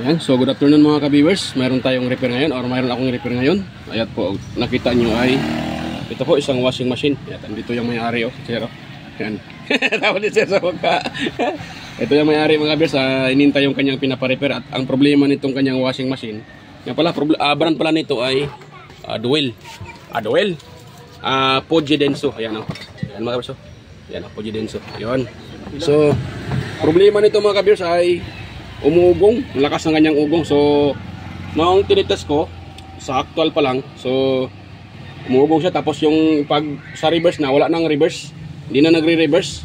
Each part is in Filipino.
Ayan, so good afternoon mga ka-viewers. Mayroon tayong repair ngayon or mayroon akong repair ngayon. Ayan po, nakita nyo ay ito po isang washing machine. Ayan, dito yung may-ari sir. Ayan. Tawag din sir sa mukha. Ito yung may-ari mga ka-viewers. Inintay yung kanyang pinapa-repair at ang problema nitong kanyang washing machine. Yan pala, brand pala nito ay Duel. Duel. Poggi Denso. Ayan o. Ayan mga ka-viewers. Ayan o, Poggi Denso. Ayan. So, problema nito mga ka-viewers ay umuugong, lakas ng kanyang ugong. So, noong tinitest ko, sa actual pa lang, so, umuugong siya. Tapos yung pag sa reverse na, wala nang reverse. Hindi na nagre-reverse.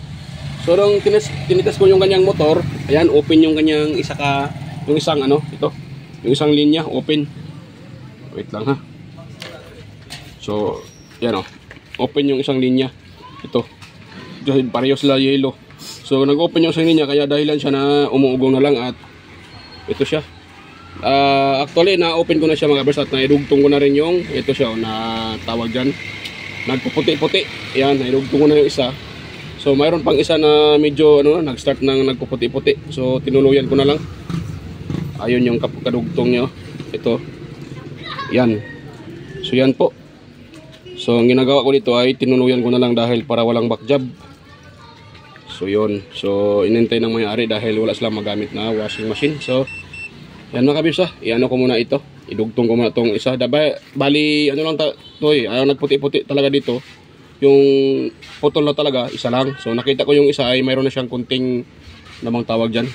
So, noong tinitest ko yung kanyang motor, ayan, open yung kanyang yung isang ito, yung isang linya, open. Wait lang ha. So, yan o, open yung isang linya. Ito, pareho sila yellow. So, nag-open yung isang linya, kaya dahilan siya na umuugong na lang at ito siya. Actually, na-open ko na siya mga kabers at naidugtong ko na rin yung ito siya, na tawag dyan. Nagpuputi-puti. Yan, naidugtong ko na yung isa. So, mayroon pang isa na medyo nag-start nang nagpuputi-puti. So, tinuluyan ko na lang. Ayun yung kadugtong niya. Ito. Yan. So, yan po. So, ang ginagawa ko dito ay tinuluyan ko na lang dahil para walang backjob. So yun, so inintay ng may-ari dahil wala silang magamit na washing machine. So yan mga kabis iano ko muna ito, idugtong ko muna itong isa. Bali lang nagputi-puti talaga dito. Yung putol na talaga, isa lang. So nakita ko yung isa ay mayroon na siyang kunting namang tawag dyan.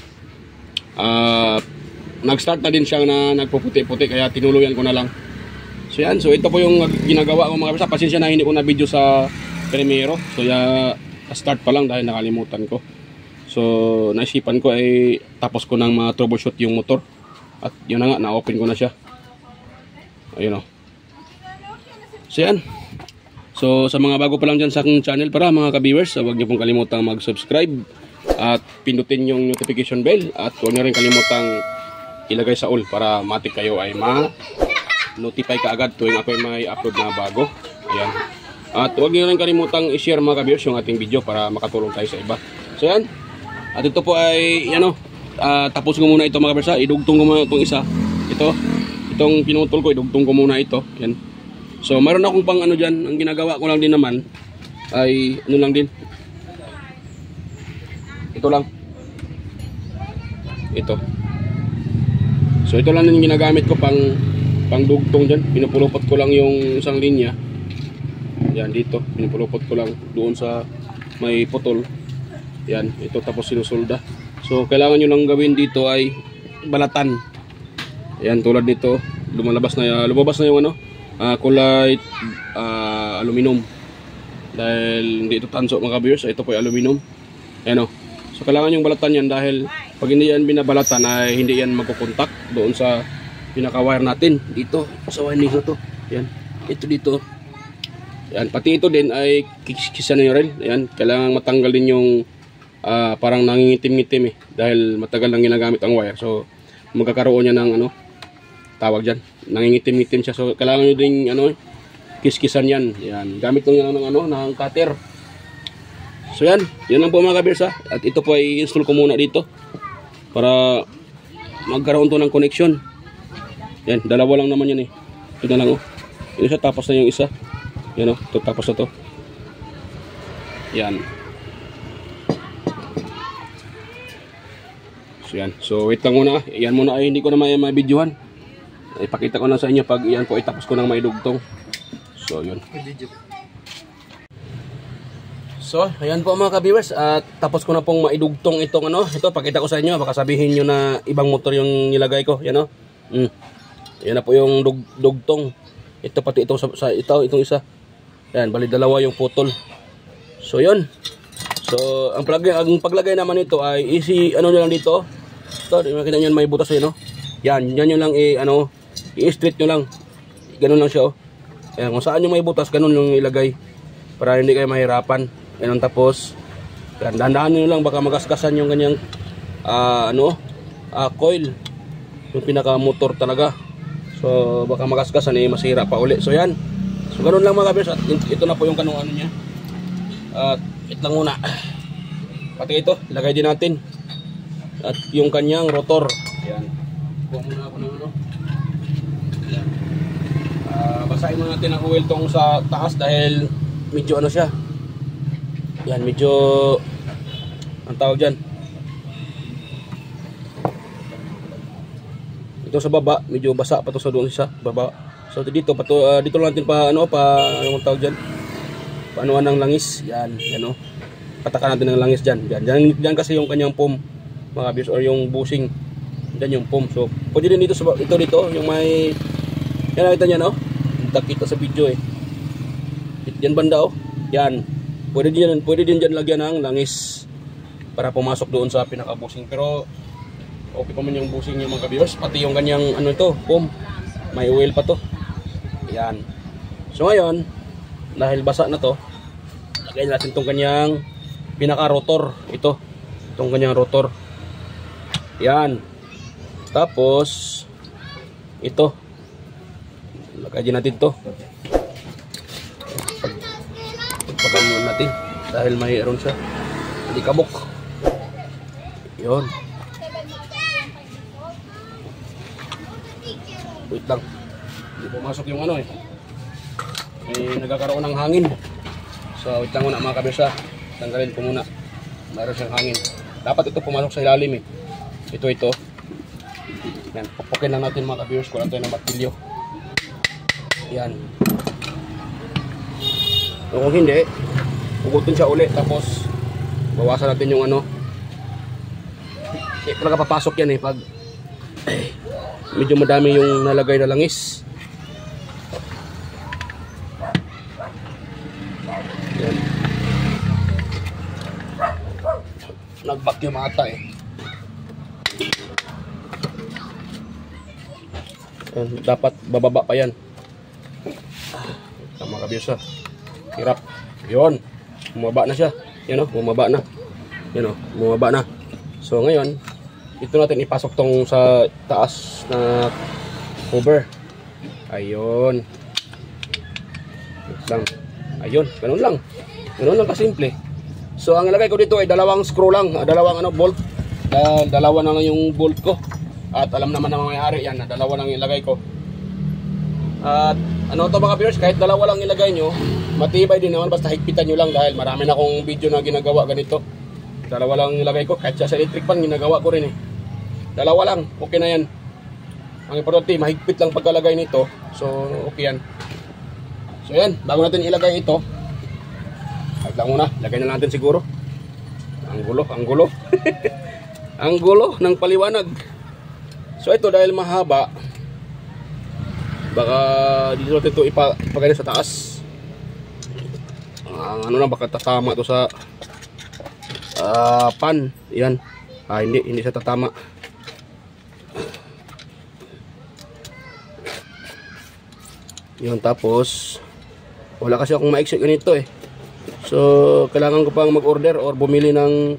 Nag-start na din siyang na nagpuputi-puti kaya tinuluyan ko na lang. So yan, so ito po yung ginagawa ko mga kabis. Pasensya na hindi ko na video sa Premiere. So start pa lang dahil nakalimutan ko. So naisipan ko ay tapos ko nang ma-troubleshoot yung motor. At yun na nga, na-open ko na siya. Ayun o. So yan. So sa mga bago pa lang dyan sa aking channel para mga ka-viewers, huwag niyo pong kalimutang mag-subscribe at pindutin yung notification bell. At huwag niyo rin kalimutang ilagay sa all para matik kayo ay ma-notify kaagad tuwing ako ay may upload na bago. Ayan. At huwag niyo rin kalimutang i-share mga ka-viewers yung ating video para makatulong tayo sa iba. So yan. At ito po ay tapos ko muna ito mga ka-viewers. Idugtong ko muna itong isa. Itong pinutol ko, idugtong ko muna ito. Yan. So mayroon akong pang dyan. Ang ginagawa ko lang din naman ay lang din. Ito lang. Ito. So ito lang yung ginagamit ko pang dugtong dyan. Pinupulupot ko lang yung isang linya. Yan dito, pinupulupot ko lang doon sa may putol. Yan, ito tapos sinusulda. So kailangan nyo lang gawin dito ay balatan. Yan, tulad nito, lumabas na yung kulay aluminum. Dahil hindi ito tanso mga viewers, ito po ay aluminum. Yan o. So kailangan yung balatan yan dahil pag hindi yan binabalatan ay hindi yan magkukontak doon sa pinaka-wire natin. Dito, sa winding na to. Yan, ito dito. Yan, pati ito din ay kisa na rin. Yan, kailangan matanggal din yung parang nangingitim-ngitim dahil matagal nang ginagamit ang wire. So magkakaroon niya ng tawag diyan, nangingitim-ngitim siya. So kailangan niyo ding kiskisan yan. Yan, gamit lang ng cutter. So yan lang po mga ka-viewers At ito po ay install ko muna dito para magkaroon to ng connection. Yan, dalawa lang naman yan Ito na lang Yung isa tapos na yung isa. Yan ito tapos na to. Yan. So yan. So wait lang muna. Yan muna ay hindi ko na ma-videohan. Ipakita ko na sa inyo pag yan po ay tapos ko nang maidugtong. So yun. So ayan po mga ka-viewers at tapos ko na pong maidugtong itong ito pakita ko sa inyo. Baka sabihin nyo na ibang motor yung nilagay ko. Yan Yan na po yung dugtong. Ito pati itong itong isa. Yan, bali dalawa yung putol. So yun. So ang paglagay naman nito ay easy nyo lang dito. Ito, makita nyo may butas Yan, yan lang i-straight nyo lang. Ganun lang siya Yan, kung saan yung may butas, ganun yung ilagay. Para hindi kayo mahirapan. Yan tapos. Yan, dahan-dahan nyo lang baka magaskasan yung kanyang coil. Yung pinaka motor talaga. So baka magaskasan masira pa uli. So yan. So ganun lang mga ka-viewers. At ito na po yung kanong niya. At ito lang muna. Pati ito, ilagay din natin. At yung kanyang rotor. Yan. Kuha muna ako ng ano. Yan. Basahin muna natin ang oil tong sa taas dahil medyo ano siya. Yan, medyo ang tawag dyan. Ito sa baba, medyo basa pa to sa doon sa baba. So dito dito lang natin ano ang tawag diyan. Paanuan ng langis. Yan, yan oh. Patakan natin ng langis diyan. Diyan kasi yung kanyang foam, mga viewers, or yung bushing. Diyan yung foam. So pwede din dito sa dito yung may yan, nakita niyo no? Nakita sa video eh. Diyan banda oh. Yan. Pwede din diyan lagyan ng langis para pumasok doon sa pinaka-bushing. Pero okay pa man yung bushing niya mga viewers, pati yung kanyang ano ito, foam. May oil pa to. Yan. So ngayon, dahil basa na to, lagay natin itong kanyang pinaka-rotor. Itong kanyang rotor. Yan. Tapos, ito. Lagay din natin to. Pagpagano natin. Dahil mayroon siya. Hindi kabok. Yun. Wait lang. Hindi pumasok yung ano eh. May nagkakaroon ng hangin. So wait lang muna mga kabirsa. Tanggalin ko muna. Mayroon siyang hangin. Dapat ito pumasok sa ilalim eh. Ito. Yan. Pupukin lang natin mga kabirsa. Kulang tayo ng martilyo. Yan. So, kung hindi, pugutin siya ulit. Tapos bawasan natin yung ano. Talaga papasok yan eh. Pag medyo madami yung nalagay na langis. Yan. Nag-vacuum ata eh. Yan. Dapat bababa pa yan. Tama ka bisa. Hirap. Yun. Bumaba na siya. Yan o. Bumaba na. Yan o. Bumaba na. So ngayon, ito natin ipasok tong sa taas na cover. Ayun. Ayun, ganun lang. Ganun lang kasimple. So ang ilagay ko dito ay dalawang screw lang, dalawang bolt. Dalawa na lang yung bolt ko. At alam naman ng may-ari yan na dalawa lang ilagay ko. At ano to mga viewers, kahit dalawa lang ilagay nyo, matibay din naman, basta higpitan nyo lang dahil marami na akong video na ginagawa ganito. Dalawa lang ilagay ko, kahit sa electric pan ginagawa ko rin eh. Dalawa lang, okay na yan. Ang importante, mahigpit lang pagkalagay nito. So, okay yan. So yan, bago natin ilagay ito, kahit lang muna, lagay na natin siguro. Ang gulo. Ang gulo ng paliwanag. So ito, dahil mahaba, baka dito natin ito ipagay sa taas. Ano na, baka tatama ito sa pan. Yan. Hindi siya tatama. Yun, tapos wala kasi akong maiksi ganito eh. So kailangan ko pang mag-order or bumili ng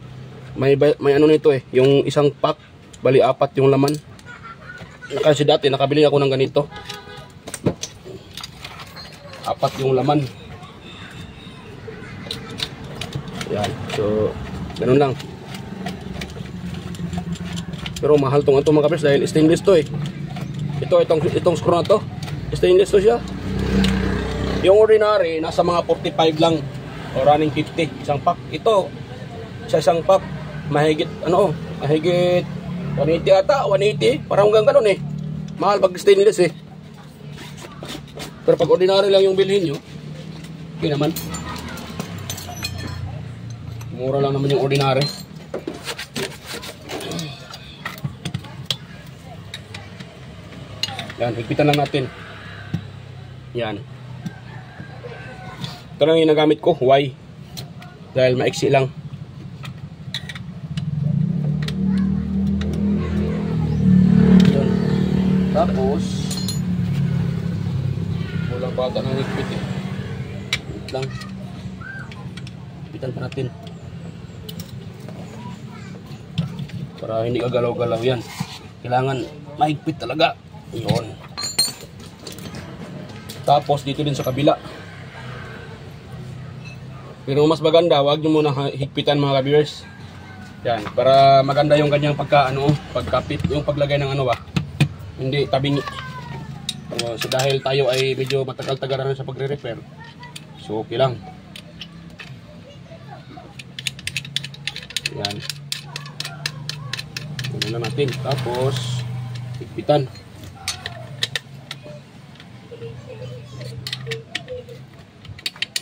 may ano nito eh, yung isang pack, bali 4 yung laman. Kasi dati nakabili ako ng ganito, 4 yung laman. Yan, so ganun lang. Pero mahal tong ito mga kapres dahil stainless to eh. Itong screw na to, stainless to siya. Yung ordinary nasa mga 45 lang o running 50 isang pack. Ito sa isang pack mahigit mahigit 180 ata, 180 parang hanggang ganun eh. Mahal pag stainless eh. Pero pag ordinary lang yung bilhin nyo, okay naman. Mura lang naman yung ordinary. Yan, higpitan lang natin. Yan. Ito lang yung nagamit ko, Y. Dahil maiksi lang. Yan. Tapos, walang bata ng higpit eh. Higpit lang. Higpitan pa natin. Para hindi kagalaw-galaw yan. Kailangan mahigpit talaga. Yun. Tapos dito din sa kabila. Pero mas maganda, wag nyo muna higpitan mga viewers. Yan, para maganda yung kanyang pagkapit, yung paglagay ng hindi tabingi. So dahil tayo ay medyo matagal-tagal na sa pagre-repair, so okay lang. Yan. Ganun na natin. Tapos higpitan.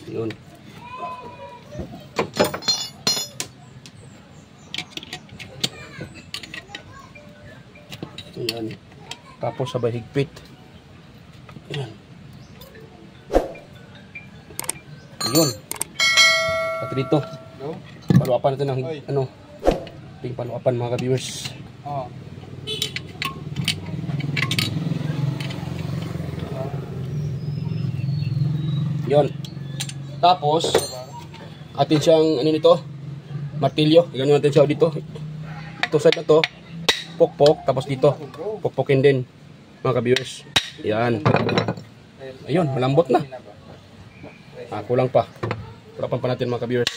Yun. Ayan. Tapos sabay higpit. Ayan. Yun. At dito. Paluapan natin ng ano. Ting paluapan mga ka-viewers. Yun. Tapos atin siyang ano nito? Martilyo. Ganyan natin siya dito. Ito side na to. Pokpok, tapos dito pokpokin din mga ka-viewers. Yan. Ayun, malambot na. Kulang pa. Pulapan pa natin mga ka-viewers.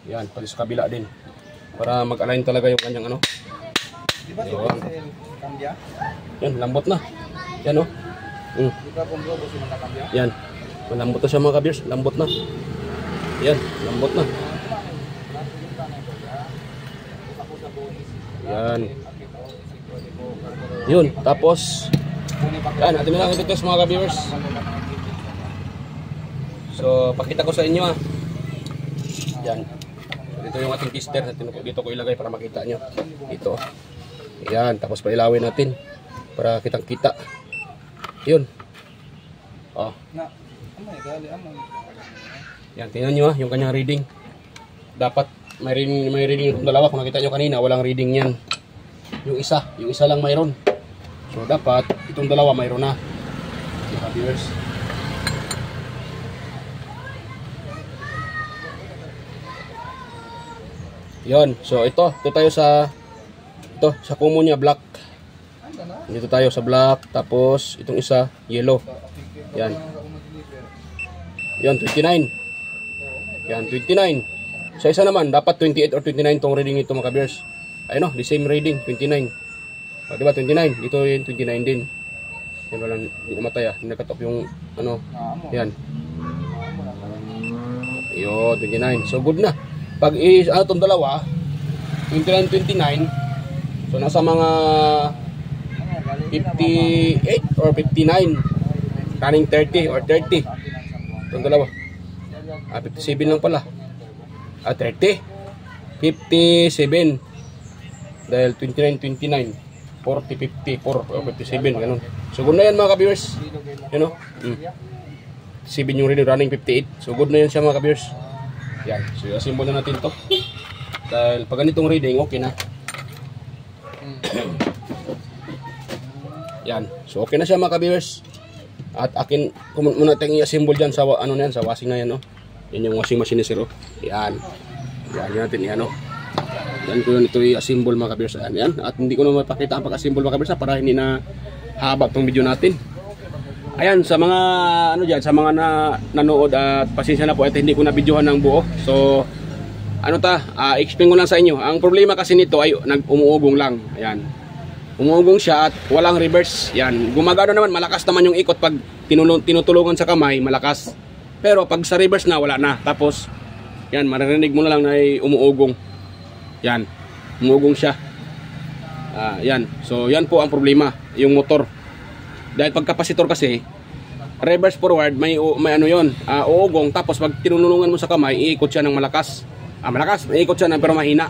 Yan, pati sa kabila din. Para mag-align talaga yung kanyang ano. Yan. Yan, malambot na. Yan o. Yan. Malambot na siya mga ka-viewers. Lambot na. Yan, lambot na. Yan. Yun, tapos yan, atin na lang ito mga ka-viewers. So, pakita ko sa inyo Yan. Ito yung ating tester. Dito ko ilagay para makita nyo. Ito. Yan, tapos pailawin natin para kitang-kita. Yun. Yan, tingnan nyo yung kanyang reading. Dapat may reading yung dalawa. Kung nakita nyo kanina, walang reading yan. Yung isa lang mayroon. So dapat itong dalawa mayroon na. Mga viewers. Yon, so ito tayo sa kumo niya black. Dito tayo sa black, tapos itong isa yellow. Yan. Yan 29. Yan 29. Sa isa naman, dapat 28 or 29 tong reading ito mga ka-viewers. Ayun the same reading, 29. Diba 29? Dito yung 29 din. Yan walang, hindi namatay hindi nakatok yung ano. Yan. Yo, 29. So good na. Pag itong dalawa, 29, 29. So nasa mga 58 or 59. Running 30 or 30. Itong dalawa. 57 lang pala. 30 57 dahil 29 29 40 54 or 57 ganun. So good na yan mga ka-viewers. You know? 7 yung running 58. So good na yan siya mga ka-viewers. Yan. So i-assemble na natin to. Dahil pag ganitong reading okay na. Yan. So okay na siya mga ka-viewers. At akin muna tayong i-assemble dyan sa ano na yan, sa washing na yan Yan yung washing machine ni Sir. Yan. Yan natin yan Yan ko yun ito i-assemble mga ka-viewers. Yan. At hindi ko na mapakita ang pag-assemble mga ka-viewers para hindi na haba itong video natin. Ayan, sa mga dyan, sa mga nanood at pasensya na po at hindi ko na videohan ng buo. So explain ko lang sa inyo. Ang problema kasi nito ay umuugong lang. Ayan. Umuugong siya at walang reverse. Yan. Gumagano naman, malakas naman yung ikot pag tinutulungan sa kamay, malakas. Pero pag sa reverse na, wala na. Tapos, yan, maririnig mo na lang na umuugong. Yan. Umuugong siya. Yan. So, yan po ang problema. Yung motor. Dahil pag kapasitor kasi, reverse forward, may ano yun, uugong. Tapos, pag tinulungan mo sa kamay, iikot siya ng malakas. Malakas, iikot siya pero mahina.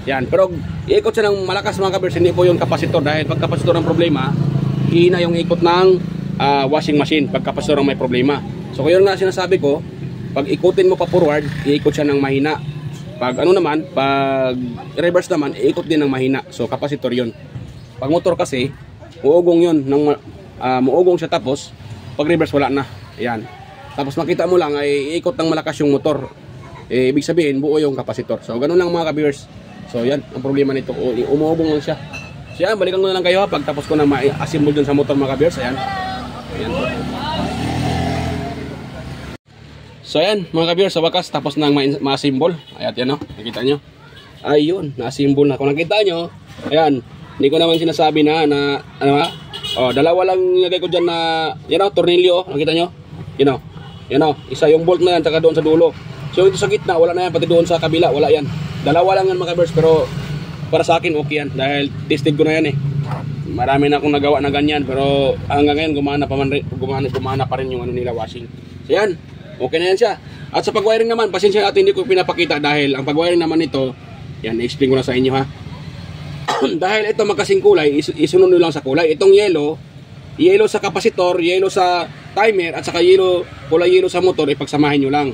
Yan, pero iikot siya ng malakas mga ka-viewers, hindi po yung kapasitor. Dahil pag kapasitor ang problema, hina yung ikot ng washing machine pag kapasitor ang may problema. So kaya nga sinasabi ko, pag ikutin mo pa forward, iikot siya ng mahina. Pag pag reverse naman, iikot din ng mahina. So kapasitor yun. Pag motor kasi, uugong yun, muugong siya tapos, pag reverse wala na. Yan. Tapos makita mo lang ay iikot ng malakas yung motor. Ibig sabihin, buo yung kapasitor. So ganun lang mga ka-viewers. So yan, ang problema nito, umuubong lang siya. So yan, balikan ko na lang kayo pag tapos ko na ma-assemble dun sa motor mga ka-viewers. Ayan. Ayan. So yan, mga ka-viewers, sa wakas tapos nang ma-assemble. Ayan, yan nakita nyo. Ayun, na-assemble na. Kung nakita nyo, ayan, Hindi ko naman sinasabi na ano ha? Oh, dalawa lang nilagay ko diyan na yan oh, tornilyo, nakita nyo? Yan oh. Yan oh, isa yung bolt na yan saka doon sa dulo. So ito sa gitna, wala na yan, pati doon sa kabila, wala yan. Dalawa lang yan mga kabers, pero para sa akin okay yan dahil tested ko na yan eh. Marami na akong nagawa na ganyan, pero hanggang ngayon gumana pa rin yung ano nila washing. So yan, okay na yan siya. At sa pag-wiring naman, pasensya natin hindi ko pinapakita dahil ang pag-wiring naman nito, yan, i-explain ko na sa inyo ha. Dahil ito magkasing kulay, isunod nyo lang sa kulay. Itong yellow sa kapasitor, yellow sa timer, at saka kulay yellow sa motor, ipagsamahin nyo lang.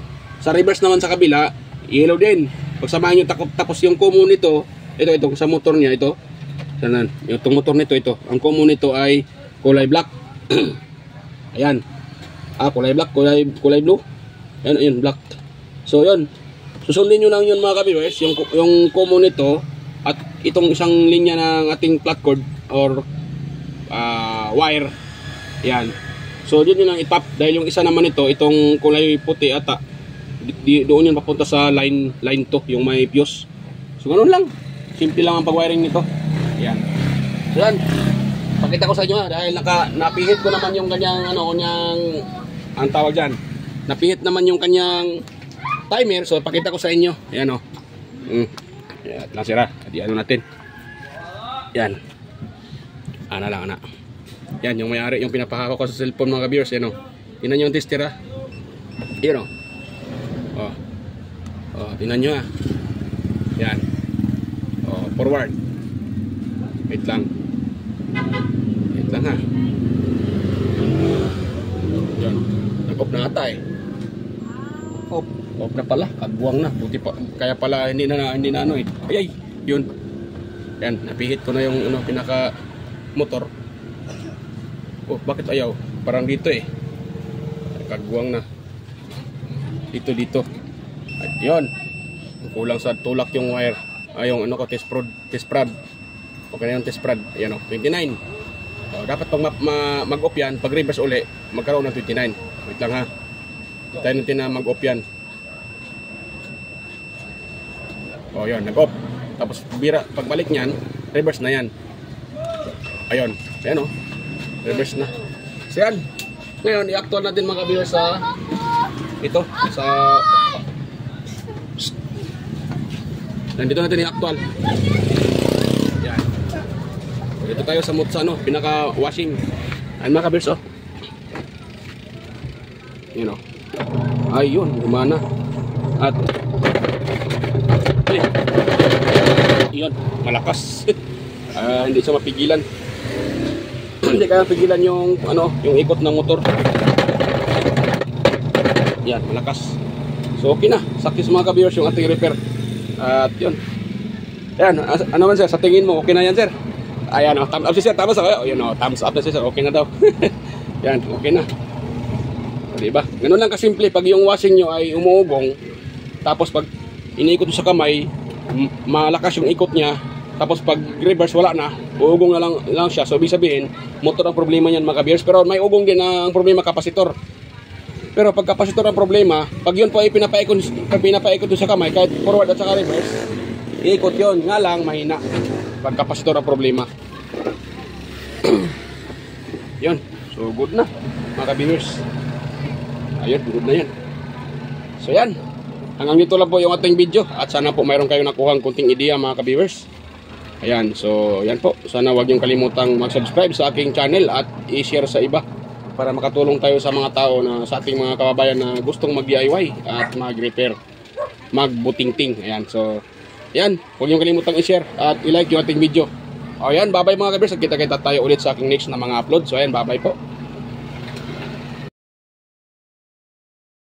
Sa reverse naman sa kabila, yellow din. Pagsamahin nyo, tapos yung common nito, ito sa motor niya, ito. Sanan, yung motor nito, ito. Ang common nito ay kulay black. Ayan. Kulay black, kulay blue. Ayan, black. So, yun. Susundin nyo lang yun mga kabiwers, yung common nito, at itong isang linya ng ating flat cord or wire. Yan. So doon yun lang itap dahil yung isa naman ito, itong kulay puti ata, doon yun papunta sa line 2, yung may fuse. So ganoon lang. Simple lang ang pag-wiring nito. Yan. So yan. Pakita ko sa inyo dahil napihit ko naman yung kanyang ang tawag diyan. Napihit naman yung kanyang timer, so pakita ko sa inyo. Ayan oh. Yan, nasira. Di ano natin. Yan. Ana lang, ana. Yan, yung may-ari, yung pinapahako ko sa cellphone mga ka-viewers. Yan o. Tingnan nyo yung tester ha. Yan o. Tingnan nyo ha. Yan. Forward. Wait lang. Wait lang ha. Yan. Nag-off na ata eh. Off na pala, kagbuwang na. Buti pa, kaya pala hindi na ano eh. Ay, yun. Yan, napihit ko na yung pinaka motor. Oh, bakit ayaw? Parang dito eh. Kagbuwang na. Dito. At yun. Kulang sa tulak yung wire. Yung test prod. Okay na yung test prod. Ayan o, 29. So, dapat pag mag-off yan, pag reverse uli, magkaroon ng 29. Wait lang ha. Tayo natin na mag-off yan. Yun, nag-off. Tapos pagbalik niyan, reverse na yan. Ayun. Ayan o. Reverse na. So yan. Ngayon, i-actual natin mga ka-viewers sa nandito natin i-actual. Yan. Dito tayo sa pinaka-washing. Ayan mga ka-viewers oh. Yun o. Ayun, gumana. At yun, malakas. Hindi siya mapigilan. Hindi kaya mapigilan yung ikot ng motor. Yan, malakas. So okay na. Success mga ka-viewers yung ating repair. At yun. Yan, ano man sir, sa tingin mo okay na yan sir? Ayan, thumbs up si sir, thumbs up. Yun thumbs up na si sir, okay na daw. Yan, okay na. Diba? Ganun lang kasimple. Pag yung washing nyo ay umuugong, tapos pag iniikot sa kamay, malakas yung ikot niya, tapos pag reverse wala na, uugong na lang siya. So ibig sabihin, motor ang problema niyan mga ka-viewers. Pero may ugong din ang problema kapasitor. Pero pag kapasitor ang problema, pag yun po ay pinapaikot sa kamay, kahit forward at saka reverse, iikot yun. Nga lang, mahina. Pag kapasitor ang problema. Yun. So good na mga ka-viewers. Ayun, good na yan. So yan. Hanggang dito lang po yung ating video. At sana po mayroon kayong nakuhang kunting ideya mga ka-viewers. Ayan, so yan po. Sana huwag niyong kalimutang mag-subscribe sa aking channel at i-share sa iba para makatulong tayo sa mga tao sa ating mga kababayan na gustong mag-DIY at mag-repair, mag-butingting. Ayan, so yan. Huwag niyong kalimutang i-share at i-like yung ating video. Ayan, bye-bye mga ka-viewers. At kita-kita tayo ulit sa aking next na mga upload. So ayan, bye-bye po.